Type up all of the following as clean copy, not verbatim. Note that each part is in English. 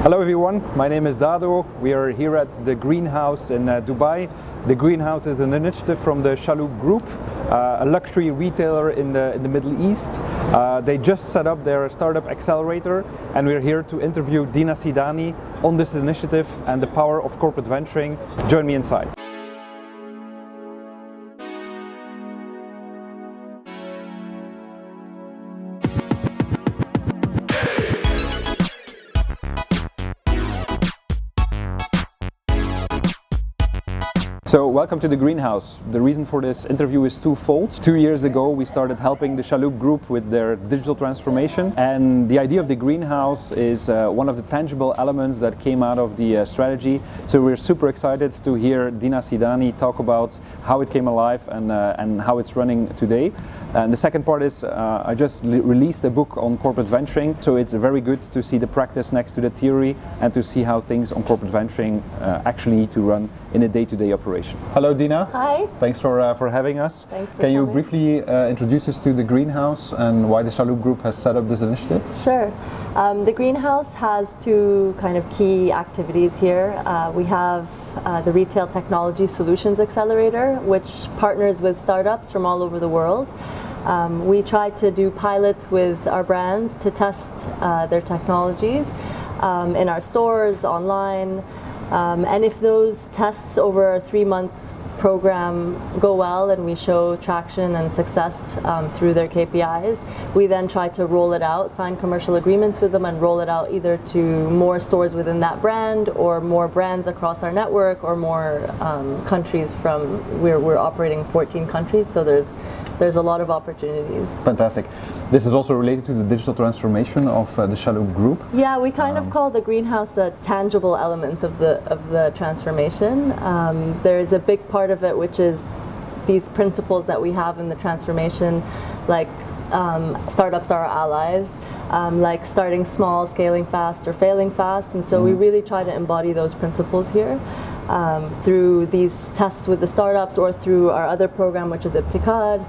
Hello everyone, my name is Dado. We are here at the Greenhouse in Dubai. The Greenhouse is an initiative from the Chalhoub Group, a luxury retailer in the Middle East. They just set up their startup Accelerator, and we're here to interview Dina Sidani on this initiative and the power of corporate venturing. Join me inside. So welcome to the Greenhouse. The reason for this interview is twofold. 2 years ago we started helping the Chalhoub Group with their digital transformation, and the idea of the Greenhouse is one of the tangible elements that came out of the strategy. So we're super excited to hear Dina Sidani talk about how it came alive and how it's running today. And the second part is I just released a book on corporate venturing, so it's very good to see the practice next to the theory and to see how things on corporate venturing actually need to run in a day-to-day operation. Hello Dina. Hi. Thanks for having us. Thanks for Can you coming. briefly introduce us to the Greenhouse and why the Chalhoub Group has set up this initiative? Sure. The Greenhouse has two kind of key activities here. We have the Retail Technology Solutions Accelerator, which partners with startups from all over the world. We try to do pilots with our brands to test their technologies in our stores, online. And if those tests over a 3-month program go well and we show traction and success through their KPIs, we then try to roll it out, sign commercial agreements with them and roll it out either to more stores within that brand or more brands across our network or more countries from we're operating 14 countries, so there's a lot of opportunities. Fantastic. This is also related to the digital transformation of the Chalhoub Group. Yeah, we kind of call the Greenhouse a tangible element of the transformation. There is a big part of it which is these principles that we have in the transformation, like startups are our allies, like starting small, scaling fast, or failing fast, and so we really try to embody those principles here. Through these tests with the startups or through our other program, which is Ibtikad,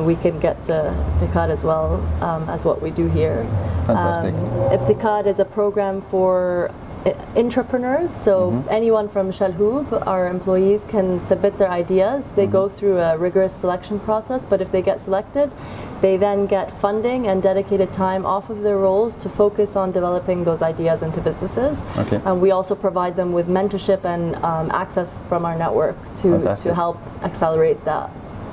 we can get to Ibtikad as well as what we do here. Fantastic. Ibtikad is a program for entrepreneurs, so anyone from Chalhoub, our employees, can submit their ideas. They go through a rigorous selection process, but if they get selected, they then get funding and dedicated time off of their roles to focus on developing those ideas into businesses. Okay. We also provide them with mentorship and access from our network to help accelerate that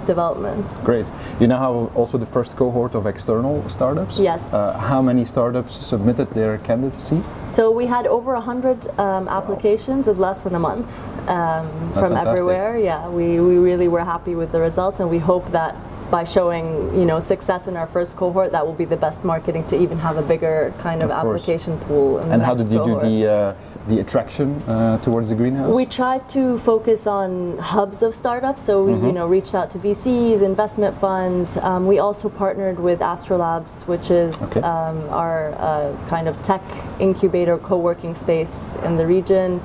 development. Great. You now have also the first cohort of external startups? Yes. How many startups submitted their candidacy? So we had over 100 applications in less than a month from fantastic. Everywhere. Yeah, we really were happy with the results, and we hope that by showing success in our first cohort, that will be the best marketing to even have a bigger kind of application pool. In the and how next did you cohort. do the attraction towards the Greenhouse? We tried to focus on hubs of startups, so we reached out to VCs, investment funds. We also partnered with Astrolabs, which is our kind of tech incubator co-working space in the region.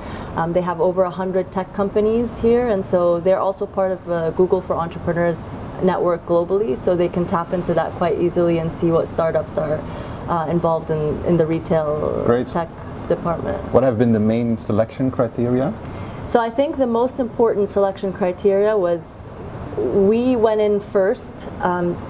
They have over 100 tech companies here, and so they're also part of the Google for Entrepreneurs network globally, so they can tap into that quite easily and see what startups are involved in the retail tech department. What have been the main selection criteria? So I think the most important selection criteria was we went in first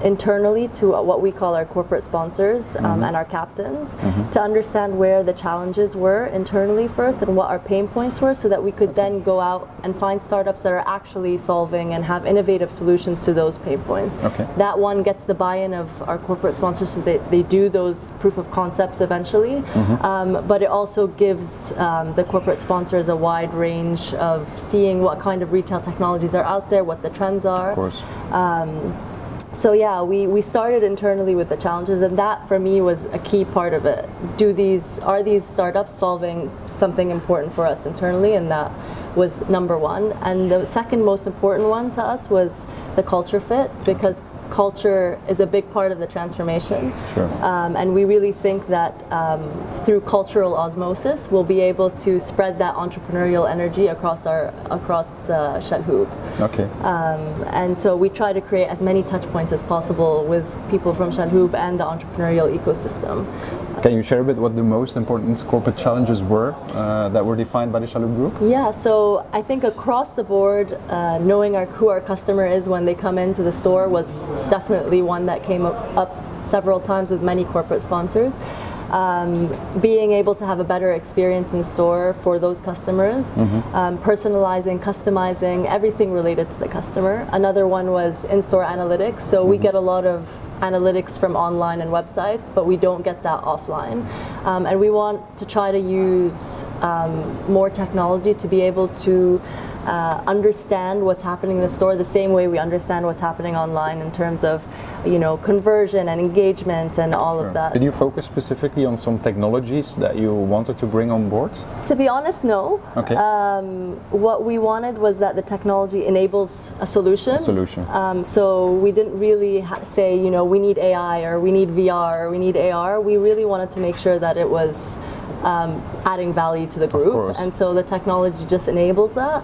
internally to what we call our corporate sponsors and our captains to understand where the challenges were internally first and what our pain points were, so that we could then go out and find startups that are actually solving and have innovative solutions to those pain points. That one gets the buy-in of our corporate sponsors, so they do those proof of concepts eventually, but it also gives the corporate sponsors a wide range of seeing what kind of retail technologies are out there, what the trends are. Of course. So yeah, we started internally with the challenges, and that for me was a key part of it. Are these startups solving something important for us internally? And that was number one. And the second most important one to us was the culture fit, because culture is a big part of the transformation. Sure. And we really think that through cultural osmosis, we'll be able to spread that entrepreneurial energy across Chalhoub. Okay. And so we try to create as many touch points as possible with people from Chalhoub and the entrepreneurial ecosystem. Can you share a bit what the most important corporate challenges were that were defined by the Chalhoub Group? Yeah, so I think across the board, knowing who our customer is when they come into the store was definitely one that came up several times with many corporate sponsors. Being able to have a better experience in store for those customers, personalizing, customizing, everything related to the customer. Another one was in-store analytics. So we get a lot of analytics from online and websites, but we don't get that offline. And we want to try to use more technology to be able to understand what's happening in the store the same way we understand what's happening online in terms of, you know, conversion and engagement and all of that. Did you focus specifically on some technologies that you wanted to bring on board? To be honest, no. Okay. What we wanted was that the technology enables a solution. So we didn't really say, you know, we need AI or we need VR or we need AR. We really wanted to make sure that it was adding value to the group, and so the technology just enables that.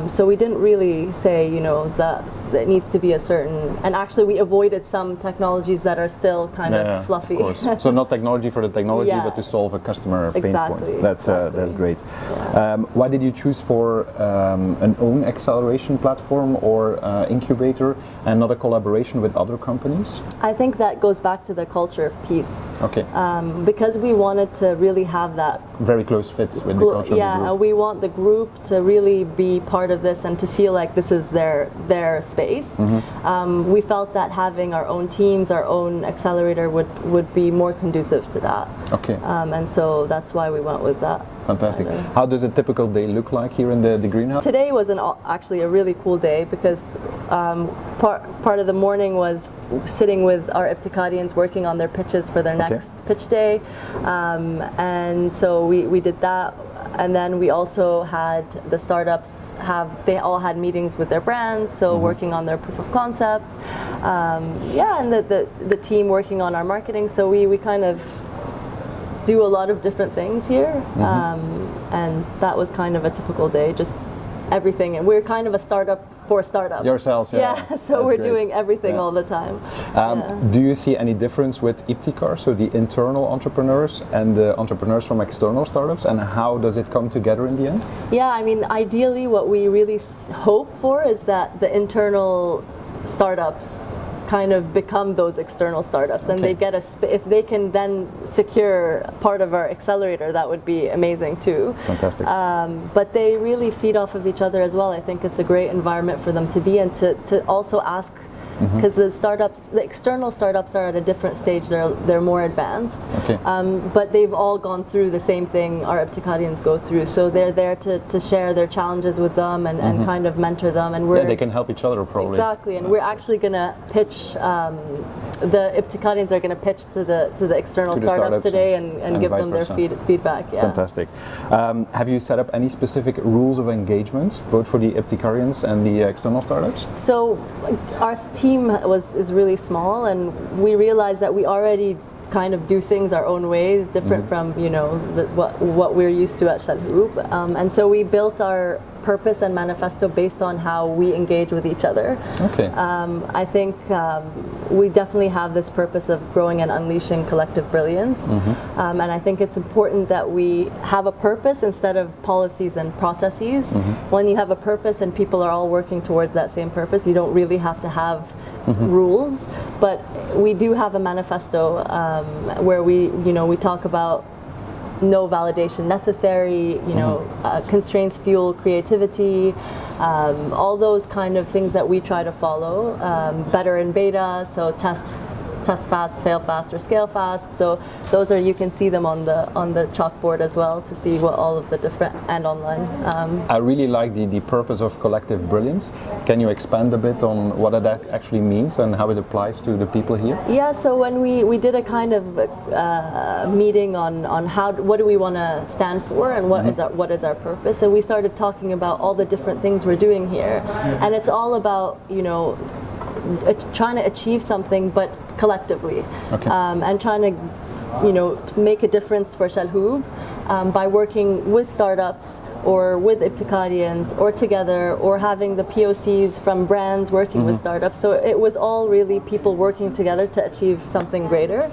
So we didn't really say, you know, that it needs to be a certain, and actually we avoided some technologies that are still kind of fluffy. Of course. So not technology for the technology, but to solve a customer pain point. That's great. Yeah. Why did you choose for an own acceleration platform or incubator and not a collaboration with other companies? I think that goes back to the culture piece. Okay. Because we wanted to really have that very close fits with the culture. Yeah, of the group. We want the group to really be part of this and to feel like this is their space. We felt that having our own teams, our own accelerator would be more conducive to that. Okay. And so that's why we went with that. Fantastic. How does a typical day look like here in the greenhouse? Today was actually a really cool day because part of the morning was sitting with our Ibtikadians working on their pitches for their next pitch day. And so we did that. And then we also had the startups they all had meetings with their brands, so working on their proof of concepts. And the team working on our marketing. So we kind of do a lot of different things here. And that was kind of a typical day, just everything. And we're kind of a startup for startups. Yourselves, yeah. So we're doing everything all the time. Do you see any difference with Ibtikar, so the internal entrepreneurs and the entrepreneurs from external startups, and how does it come together in the end? Yeah, I mean, ideally what we really hope for is that the internal startups kind of become those external startups, and they get if they can then secure part of our accelerator, that would be amazing too. Fantastic. But they really feed off of each other as well. I think it's a great environment for them to be in, to also ask, because the external startups are at a different stage. They're more advanced, but they've all gone through the same thing our Ibtikadians go through. So they're there to share their challenges with them and kind of mentor them. And they can help each other probably. Exactly, and we're actually going to pitch. The Ibtikadians are going to pitch to the external startups today and give them their feedback. Yeah. Fantastic. Have you set up any specific rules of engagement, both for the Ibtikadians and the external startups? So our team is really small, and we realized that we already kind of do things our own way, different from, you know, what we're used to at Chalhoub. And so we built our purpose and manifesto based on how we engage with each other. Okay. I think we definitely have this purpose of growing and unleashing collective brilliance. And I think it's important that we have a purpose instead of policies and processes. When you have a purpose and people are all working towards that same purpose, you don't really have to have rules. But we do have a manifesto where we talk about no validation necessary, constraints fuel creativity, all those kind of things that we try to follow. Better in beta, so test fast, fail fast, or scale fast. So those you can see them on the chalkboard as well to see what all of the different, and online. I really like the purpose of collective brilliance. Can you expand a bit on what that actually means and how it applies to the people here? Yeah, so when we did a kind of meeting on what do we want to stand for and what is our purpose, and we started talking about all the different things we're doing here, and it's all about trying to achieve something, but collectively, and trying to make a difference for Chalhoub by working with startups or with Ibtikadians or together, or having the POCs from brands working with startups. So it was all really people working together to achieve something greater.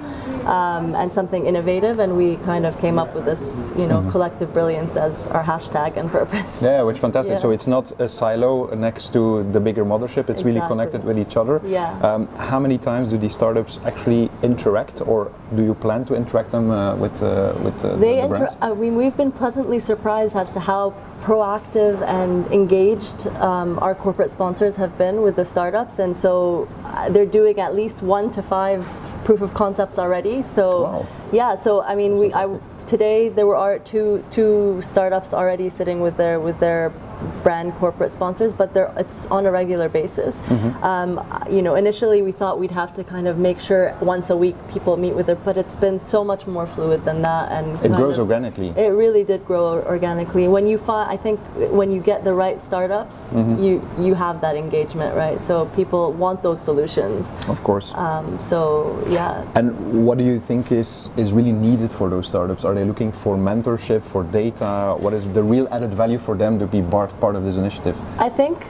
and something innovative, and we kind of came up with this, collective brilliance as our hashtag and purpose. Yeah, which is fantastic. Yeah. So it's not a silo next to the bigger mothership, it's really connected with each other. Yeah. How many times do these startups actually interact, or do you plan to interact them with the brands? We've been pleasantly surprised as to how proactive and engaged our corporate sponsors have been with the startups, and so they're doing at least 1 to 5 proof of concepts already. So wow. Yeah, so I mean, today there were two startups already sitting with their brand corporate sponsors, but it's on a regular basis. Initially we thought we'd have to kind of make sure once a week people meet with but it's been so much more fluid than that, and it grows organically. It really did grow organically. I think when you get the right startups, you have that engagement, right? So people want those solutions. Of course. So yeah. And what do you think is really needed for those startups? Are they looking for mentorship, for data? What is the real added value for them to be part of this initiative? I think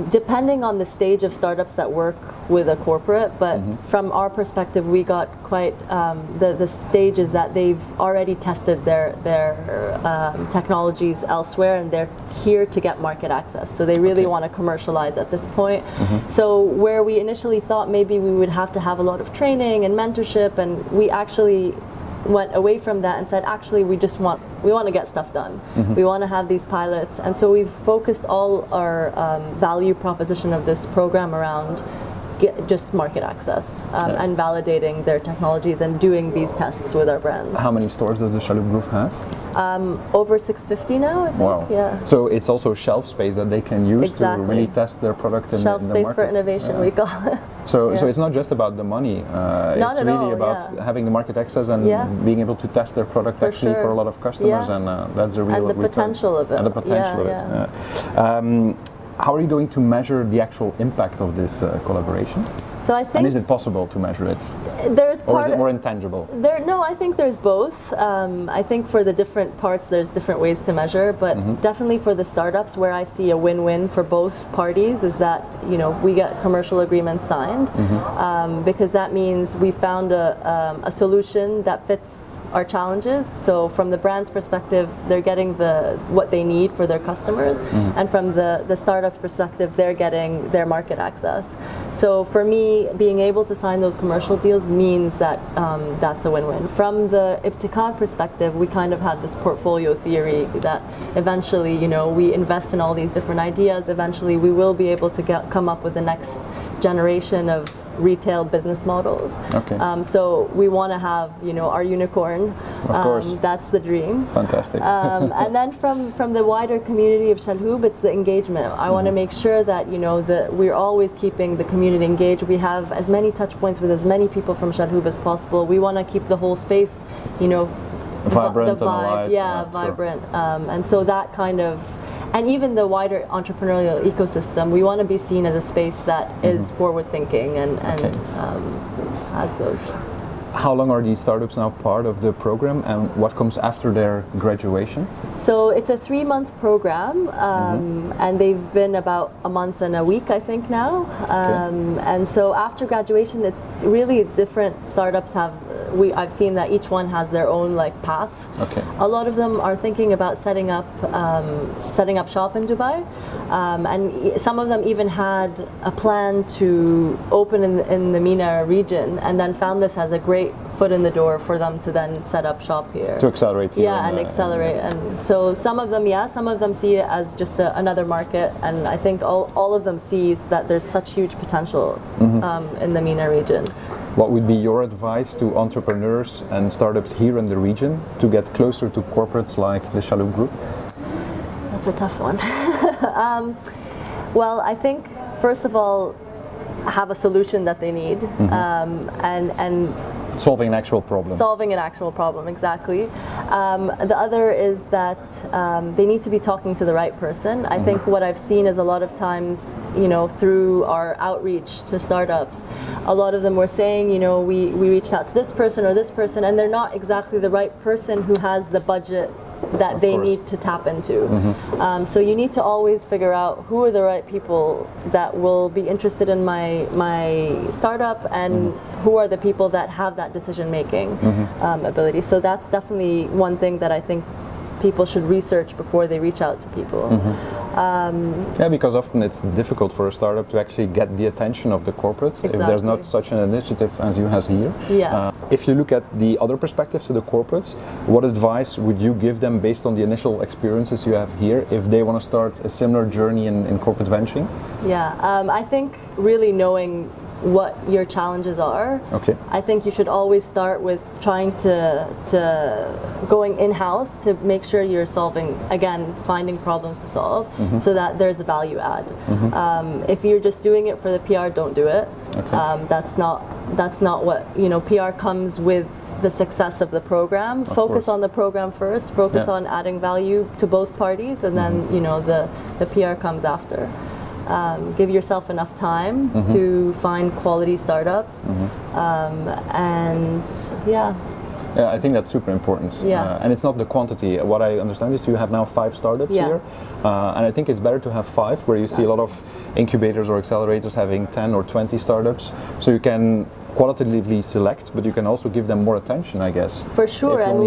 depending on the stage of startups that work with a corporate, but from our perspective, we got quite the stage is that they've already tested their technologies elsewhere, and they're here to get market access. So they really want to commercialize at this point. So where we initially thought maybe we would have to have a lot of training and mentorship, and we actually went away from that and said, actually, we want to get stuff done. We want to have these pilots, and so we've focused all our value proposition of this program around just market access and validating their technologies and doing these tests with our brands. How many stores does the Chalhoub Group have? Over 650 now, I think. Wow. Yeah. So it's also shelf space that they can use Exactly. to really test their product in Shelf the space market. for innovation, we call it. So it's not just about the money. It's really about having the market access and being able to test their product for a lot of customers, and that's the real and the return. potential of it. And the potential of it. How are you going to measure the actual impact of this collaboration? So I think, and is it possible to measure it? Or is it more intangible? No, I think there's both. I think for the different parts, there's different ways to measure, but definitely for the startups, where I see a win-win for both parties is that we get commercial agreements signed, because that means we found a solution that fits our challenges. So from the brand's perspective, they're getting what they need for their customers, and from the startup's perspective, they're getting their market access. So for me, being able to sign those commercial deals means that that's a win-win. From the Ibtikar perspective, we kind of have this portfolio theory that eventually, we invest in all these different ideas. Eventually, we will be able to come up with the next generation of retail business models. Okay. So we want to have, our unicorn. Of course. That's the dream. Fantastic. And then from the wider community of Chalhoub, it's the engagement. I want to make sure that, that we're always keeping the community engaged. We have as many touch points with as many people from Chalhoub as possible. We want to keep the whole space, vibrant the vibe, and alive. vibrant. And so that kind of, and even the wider entrepreneurial ecosystem, we want to be seen as a space that is forward-thinking and has those. How long are these startups now part of the program, and what comes after their graduation? So it's a 3-month program, and they've been about a month and a week, I think, now. And so after graduation, it's really different startups have. I've seen that each one has their own path. Okay. A lot of them are thinking about setting up shop in Dubai, and some of them even had a plan to open in the MENA region, and then found this as a great foot in the door for them to then set up shop here. To accelerate here. Yeah, and accelerate. And so some of them see it as just another market, and I think all of them sees that there's such huge potential in the MENA region. What would be your advice to entrepreneurs and startups here in the region to get closer to corporates like the Chalhoub Group? That's a tough one. Well, I think first of all, have a solution that they need, and solving an actual problem. Solving an actual problem, exactly. The other is that they need to be talking to the right person. I think what I've seen is a lot of times, through our outreach to startups, a lot of them were saying, we reached out to this person or this person, and they're not exactly the right person who has the budget that they course. need to tap into. So you need to always figure out who are the right people that will be interested in my startup, and who are the people that have that decision making ability. So that's definitely one thing that I think people should research before they reach out to people. Yeah, because often it's difficult for a startup to actually get the attention of the corporates if there's not such an initiative as you has here. Yeah. If you look at the other perspectives to the corporates, what advice would you give them based on the initial experiences you have here if they want to start a similar journey in corporate venturing? Yeah, I think really knowing what your challenges are. Okay. I think you should always start with trying to going in-house to make sure you're solving, again, finding problems to solve, so that there's a value add. If you're just doing it for the PR, don't do it. Okay. That's not what, PR comes with the success of the program. Focus on the program first, focus on adding value to both parties, and then the PR comes after. Give yourself enough time to find quality startups, and yeah. Yeah, I think that's super important. Yeah. And it's not the quantity. What I understand is you have now 5 startups here, and I think it's better to have 5, where you see a lot of incubators or accelerators having 10 or 20 startups, so you can qualitatively select, but you can also give them more attention, I guess. For sure, and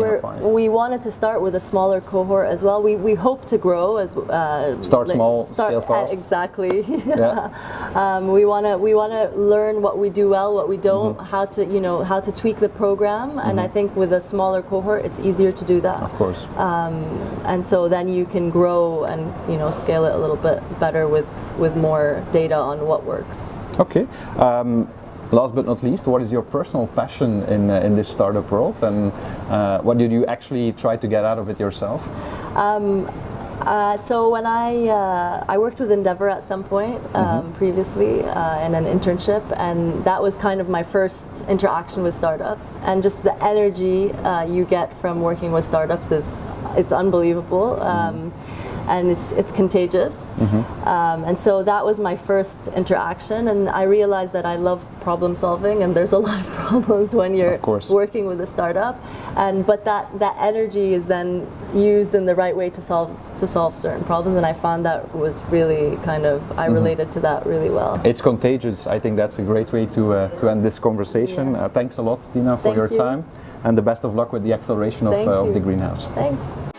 we wanted to start with a smaller cohort as well. We hope to grow as start small, scale fast. Exactly. Yeah. We want to learn what we do well, what we don't, how to tweak the program, and I think with a smaller cohort, it's easier to do that. Of course. And so then you can grow and scale it a little bit better with more data on what works. Okay. Last but not least, what is your personal passion in this startup world, and what did you actually try to get out of it yourself? So when I worked with Endeavor at some point previously in an internship, and that was kind of my first interaction with startups, and just the energy you get from working with startups it's unbelievable. And it's contagious. And so that was my first interaction, and I realized that I love problem solving, and there's a lot of problems when you're working with a startup, but that energy is then used in the right way to solve certain problems, and I found that was really I related to that really well. It's contagious. I think that's a great way to end this conversation. Thanks a lot, Dina, for your time, and the best of luck with the acceleration of the Greenhouse. Thanks.